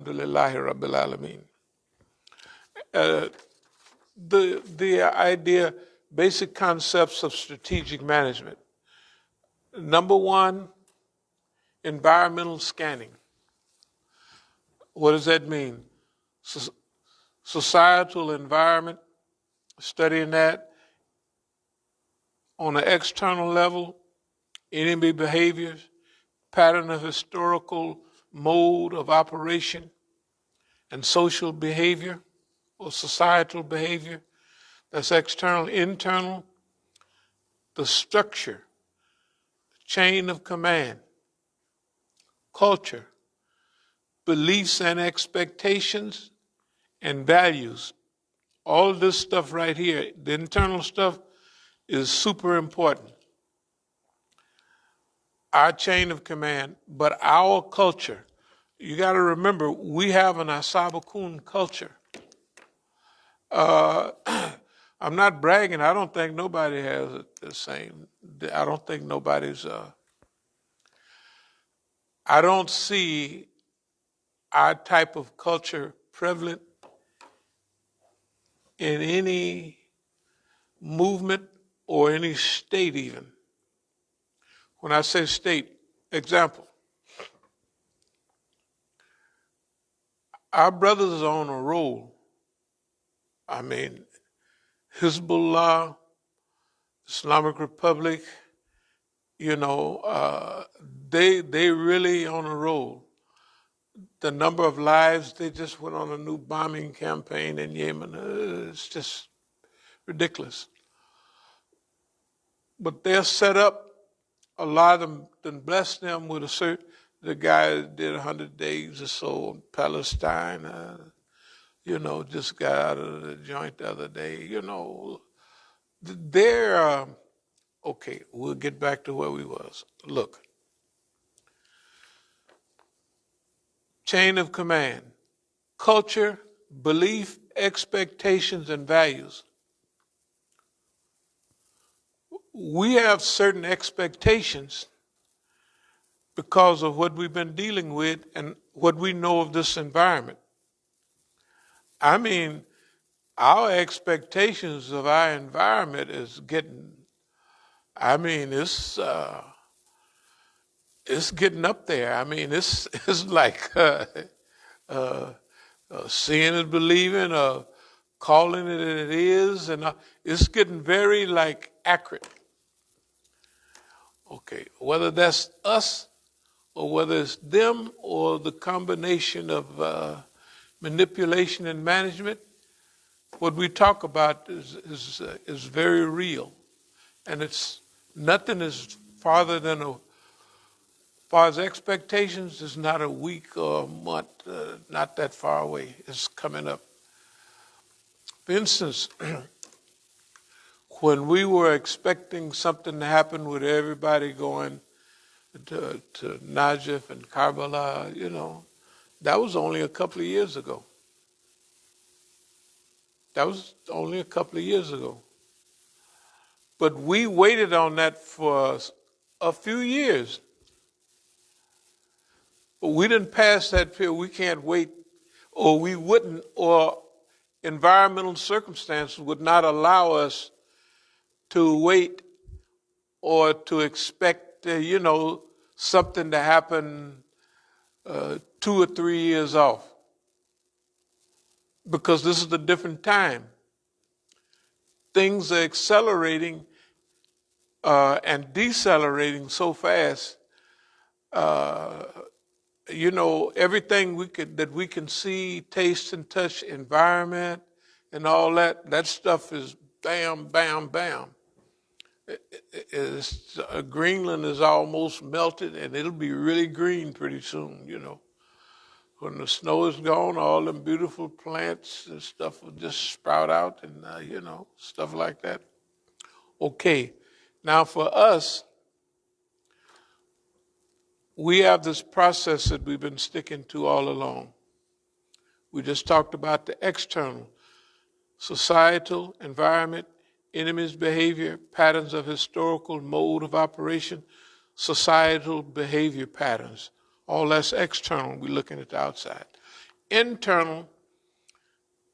Alhamdulillahi Rabbil Alameen. The idea, basic concepts of strategic management. Number one, environmental scanning. What does that mean? Societal environment, studying that. On an external level, enemy behaviors, pattern of historical mode of operation, and social behavior or societal behavior. That's external. Internal, the structure, chain of command, culture, beliefs and expectations, and values. All of this stuff right here, the internal stuff, is super important. Our chain of command, but our culture. You got to remember, we have an As-Sabiqun culture. I'm not bragging. I don't think nobody has it the same. I don't think nobody's. I don't see our type of culture prevalent in any movement or any state even. When I say state, example, our brothers are on a roll. I mean, Hezbollah, Islamic Republic, they really on a roll. The number of lives, they just went on a new bombing campaign in Yemen. It's just ridiculous. But they're set up, a lot of them, then bless them with the guy that did 100 days or so in Palestine, just got out of the joint the other day, they're, okay, we'll get back to where we was. Look, chain of command, culture, belief, expectations, and values. We have certain expectations because of what we've been dealing with and what we know of this environment. I mean, our expectations of our environment is getting, it's getting up there. I mean, it's like seeing is believing, calling it as it is, and it's getting very accurate. Okay, whether that's us or whether it's them or the combination of manipulation and management, what we talk about is very real, and it's nothing is farther than as far as expectations is not a week or a month, not that far away. It's coming up. For instance, when we were expecting something to happen with everybody going to Najaf and Karbala, that was only a couple of years ago. But we waited on that for a few years. But we didn't pass that period. We can't wait, or we wouldn't, or environmental circumstances would not allow us to wait or to expect, something to happen 2 or 3 years off. Because this is a different time. Things are accelerating and decelerating so fast. Everything that we can see, taste, and touch, environment, and all that stuff is bam, bam, bam. Greenland is almost melted, and it'll be really green pretty soon, When the snow is gone, all them beautiful plants and stuff will just sprout out and, stuff like that. Okay, now for us, we have this process that we've been sticking to all along. We just talked about the external, societal, environment, enemies' behavior, patterns of historical mode of operation, societal behavior patterns. All that's external. We're looking at the outside. Internal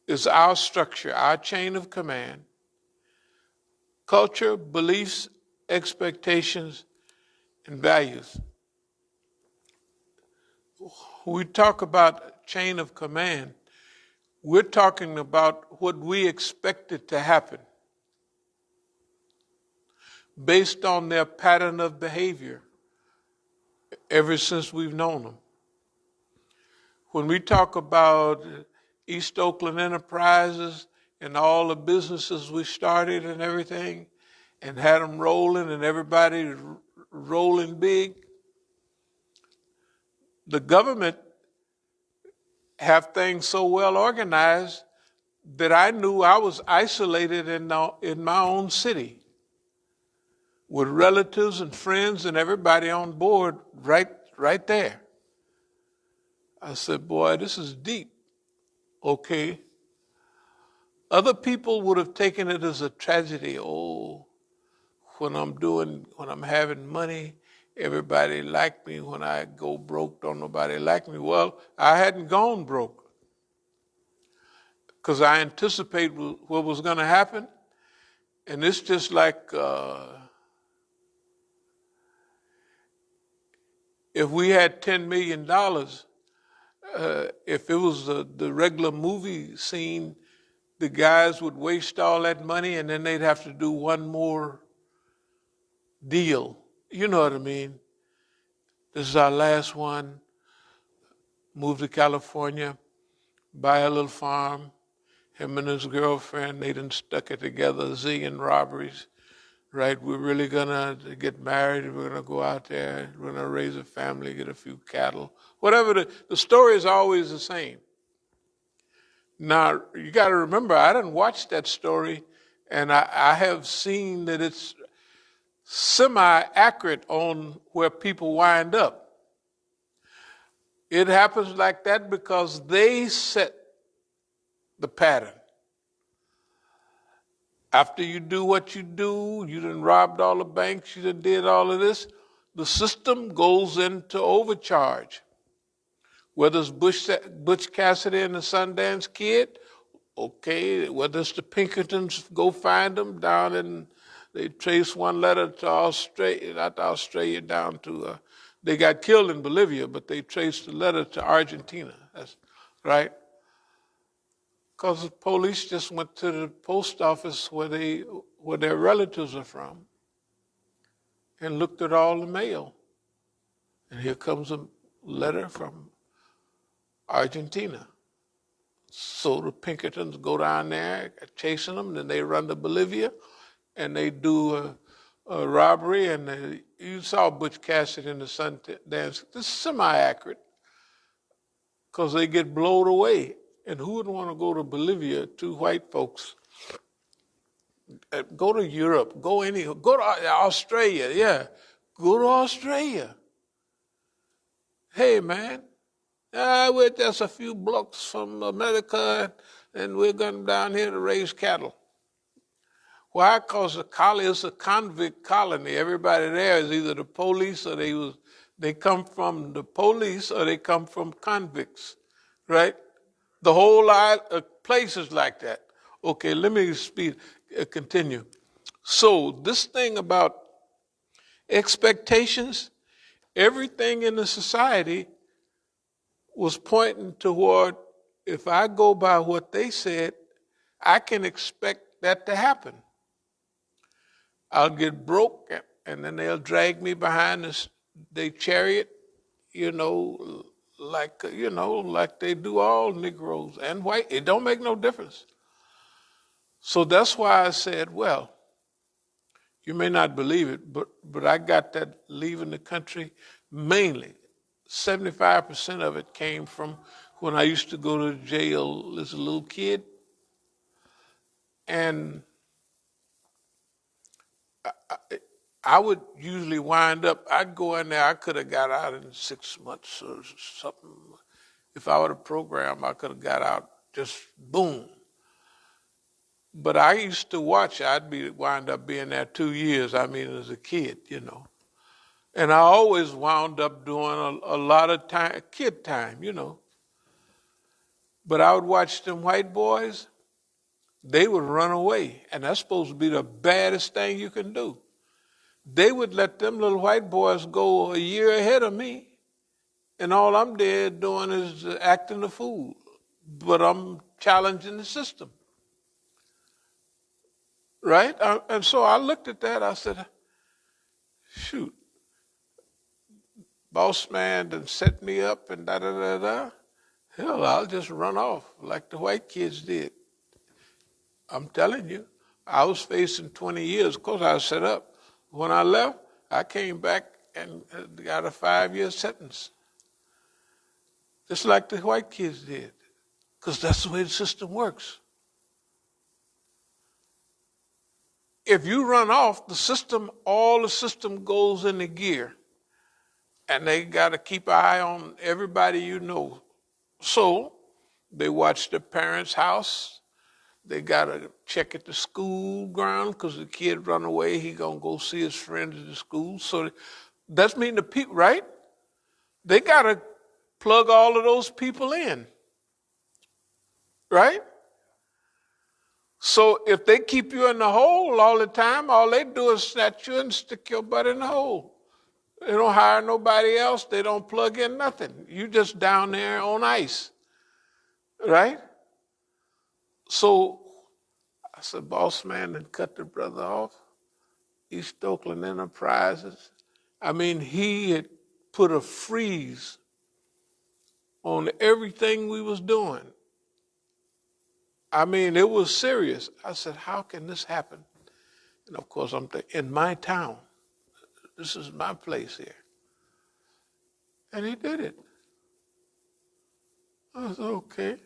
is our structure, our chain of command, culture, beliefs, expectations, and values. When we talk about chain of command, we're talking about what we expected to happen based on their pattern of behavior ever since we've known them. When we talk about East Oakland Enterprises and all the businesses we started and everything and had them rolling and everybody rolling big, the government have things so well organized that I knew I was isolated in my own city with relatives and friends and everybody on board right there. I said, boy, this is deep. Okay. Other people would have taken it as a tragedy. Oh, when I'm having money, everybody like me. When I go broke, don't nobody like me. Well, I hadn't gone broke because I anticipate what was going to happen. And it's just like if we had $10 million, if it was the regular movie scene, the guys would waste all that money and then they'd have to do one more deal. You know what I mean? This is our last one. Move to California, buy a little farm. Him and his girlfriend, they done stuck it together, a zillion robberies, right? We're really gonna get married. We're gonna go out there. We're gonna raise a family, get a few cattle. Whatever the story is always the same. Now, you got to remember, I didn't watch that story, and I have seen that it's semi-accurate on where people wind up. It happens like that because they set the pattern. After you do what you do, you done robbed all the banks, you done did all of this, the system goes into overcharge. Whether it's Butch Cassidy and the Sundance Kid, okay, whether it's the Pinkertons, go find them down in, they trace one letter to Australia, not to Australia, down to, they got killed in Bolivia, but they traced the letter to Argentina, that's right? Because the police just went to the post office where their relatives are from and looked at all the mail. And here comes a letter from Argentina. So the Pinkertons go down there chasing them, then they run to Bolivia and they do a robbery. And you saw Butch Cassidy and the Sundance. This is semi-accurate because they get blown away. And who would want to go to Bolivia, two white folks? Go to Europe, go to Australia, yeah. Go to Australia. Hey, man, we're just a few blocks from America, and we're going down here to raise cattle. Why? Because the colony is a convict colony. Everybody there is either the police or they come from the police or they come from convicts, right? The whole place is like that. Okay, let me continue. So this thing about expectations, everything in the society was pointing toward, if I go by what they said, I can expect that to happen. I'll get broke and then they'll drag me behind their chariot, like they do all Negroes and white. It don't make no difference. So that's why I said, well, you may not believe it, but I got that leaving the country mainly. 75% of it came from when I used to go to jail as a little kid. And I would usually wind up, I'd go in there, I could have got out in 6 months or something. If I would have programmed, I could have got out just boom. But I used to watch, wind up being there 2 years, as a kid, And I always wound up doing a lot of kid time, But I would watch them white boys, they would run away. And that's supposed to be the baddest thing you can do. They would let them little white boys go a year ahead of me. And all I'm there doing is acting a fool. But I'm challenging the system. Right? And so I looked at that. I said, shoot, boss man done set me up and da-da-da-da. Hell, I'll just run off like the white kids did. I'm telling you, I was facing 20 years. Of course, I was set up. When I left, I came back and got a 5-year sentence. Just like the white kids did. Because that's the way the system works. If you run off, all the system goes into gear. And they got to keep an eye on everybody you know. So they watch their parents' house. They got to check at the school ground because the kid run away. He going to go see his friends at the school. So that's mean the people, right? They got to plug all of those people in. Right? So if they keep you in the hole all the time, all they do is snatch you and stick your butt in the hole. They don't hire nobody else. They don't plug in nothing. You just down there on ice. Right? So I said, boss man, and cut the brother off. East Oakland Enterprises. I mean, he had put a freeze on everything we was doing. I mean, it was serious. I said, how can this happen? And of course, I'm thinking, in my town. This is my place here. And he did it. I said, okay.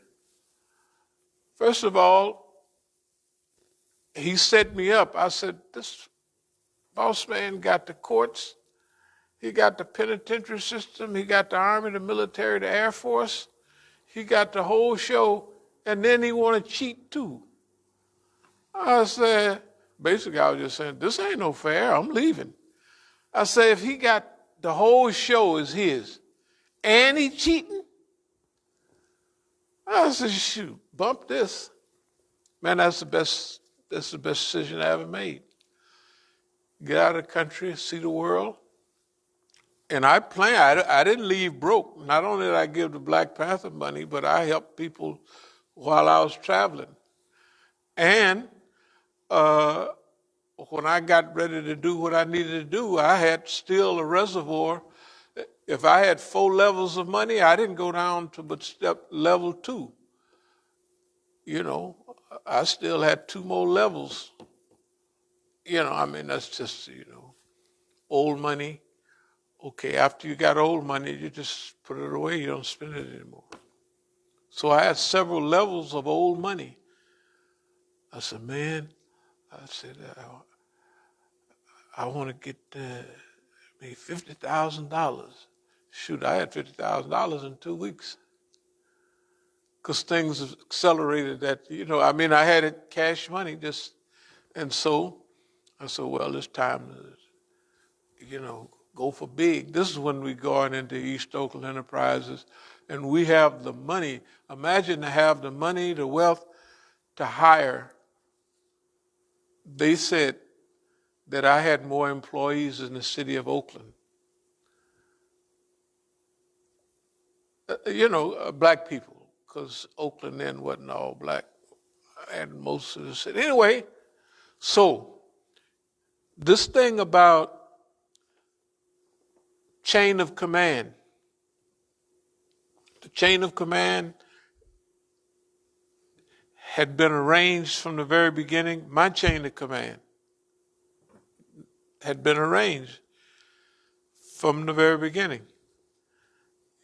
First of all, he set me up. I said, this boss man got the courts. He got the penitentiary system. He got the Army, the military, the Air Force. He got the whole show. And then he want to cheat too. I said, basically I was just saying, this ain't no fair. I'm leaving. I said, if he got the whole show is his and he cheating, I said, shoot, bump this. Man, that's the best decision I ever made. Get out of the country, see the world. And I didn't leave broke. Not only did I give the Black Panther money, but I helped people while I was traveling. And when I got ready to do what I needed to do, I had still a reservoir. If I had 4 levels of money, I didn't go down to but step level 2. You know, I still had 2 more levels. You know, I mean, that's just, old money. Okay, after you got old money, you just put it away. You don't spend it anymore. So I had several levels of old money. I said, man, I want to get maybe $50,000. Shoot, I had $50,000 in 2 weeks. Because things accelerated that, I had it cash money and so I said, well, it's time to, go for big. This is when we going into East Oakland Enterprises and we have the money. Imagine to have the money, the wealth to hire. They said that I had more employees in the city of Oakland. Black people, because Oakland then wasn't all black, and most of the city. Anyway, so this thing about chain of command, the chain of command had been arranged from the very beginning. My chain of command had been arranged from the very beginning.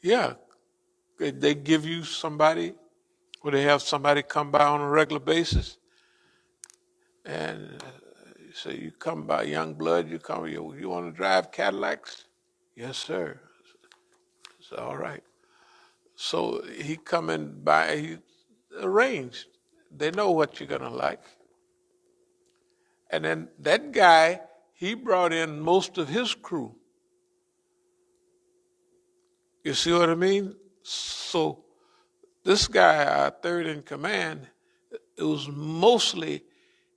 Yeah, they give you somebody, or they have somebody come by on a regular basis, and so you come by, young blood, you want to drive Cadillacs? Yes, sir. It's all right. So he coming by, he arranged. They know what you're going to like. And then that guy, he brought in most of his crew. You see what I mean? So This guy, our third in command, it was mostly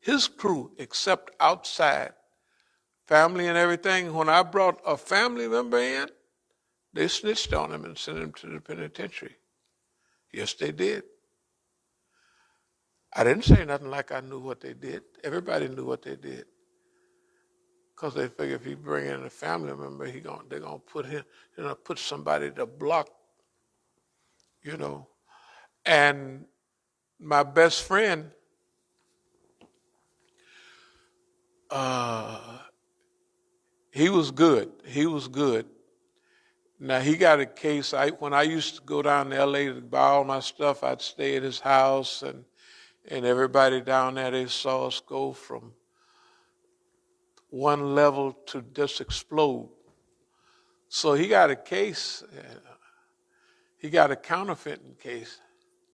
his crew, except outside, family and everything. When I brought a family member in, they snitched on him and sent him to the penitentiary. Yes, they did. I didn't say nothing like I knew what they did. Everybody knew what they did. Because they figure if you bring in a family member, they're gonna put him, put somebody to block, And my best friend, he was good. He was good. Now he got a case. When I used to go down to LA to buy all my stuff, I'd stay at his house, and everybody down there, they saw us go from one level to just explode. So he got a case. He got a counterfeiting case.